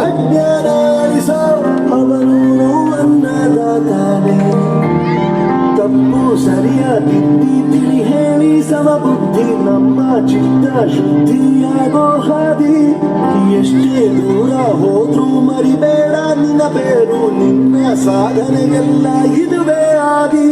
ಅಜ್ಞಾನ ಅಳಿಸೋ ಅವನು ಅನ್ನದಾತಾನೆ. ತಪ್ಪು ಸರಿಯ ತಿದ್ದಿ ತಿಳಿ ಹೇಳಿ ಸಮಬುದ್ಧಿ ನಮ್ಮ ಚಿತ್ತ ಶುದ್ಧಿಯಾಗೋ ಹಾದಿ. ಎಷ್ಟೇ ದೂರ ಹೋದ್ರೂ ಮರಿಬೇಡ ನಿನ್ನ ಬೇರು, ನಿನ್ನ ಸಾಧನೆಗೆಲ್ಲ ಇದುವೇ ಆದಿ.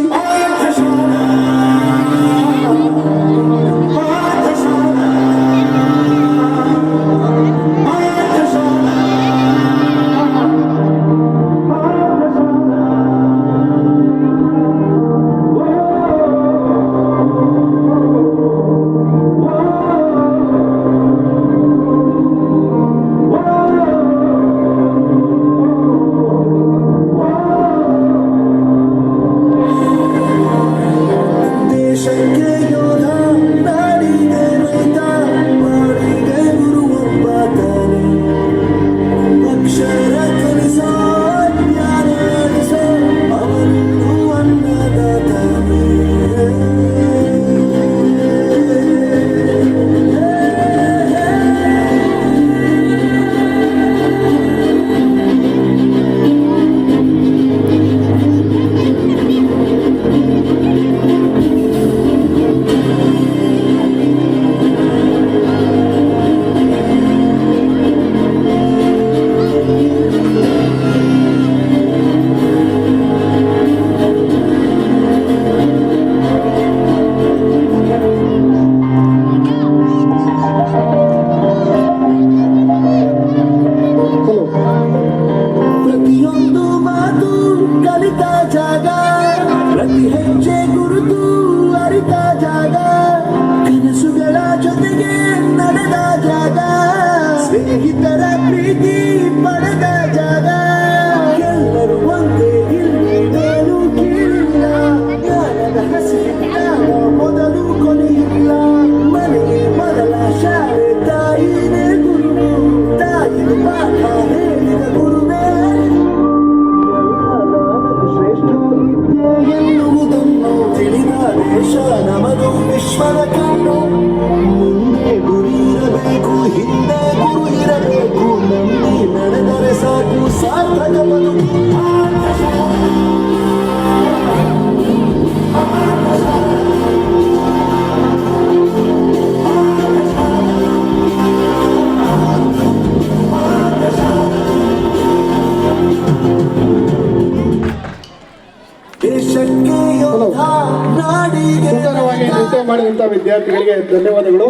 ಪ್ರತಿ ಹೆಜ್ಜೆ ಗುರುತು ಅರಿತ ಜಾಗ, ಕನಸುಗಳ ಜೊತೆಗೆ ನಡೆದ ಜಾಗ, ಸ್ನೇಹಿತರ ಪ್ರೀತಿ ಪಡೆದ ಜಾಗ. ಎಲ್ಲರೂ ಒಂದೇ ಇಲ್ಲೇನು ಕೀಳಿಲ್ಲ, ಜ್ಞಾನದ ಹಸಿವಿದ್ದಾಗ ಮೊದಲು ಕೊನೆಯಿಲ್ಲ. ಮನೆಗೆ ಮೊದಲ ಶಾಲೆ ತಾಯಿನೇ ಗುರು, ತಾಯಿಗೆ ಪಾಠ ಹೇಳಿದ ಗುರುವೇ ಎನ್ನುವುದನ್ನು ತಿಳಿದ ದೇಶ ನಮದು ವಿಶ್ವದ ಕಣ್ಣು. ಮುಂದೆ ಗುರಿ ಇರಬೇಕು, ಹಿಂದೆ ಗುರು ಇರಬೇಕು, ನಂಬಿ ನಡೆದರೆ ಸಾಕು ಸಾರ್ಥಕ ಬದುಕು. ಸುಂದರವಾಗಿ ನೃತ್ಯ ಮಾಡಿದಂಥ ವಿದ್ಯಾರ್ಥಿಗಳಿಗೆ ಧನ್ಯವಾದಗಳು.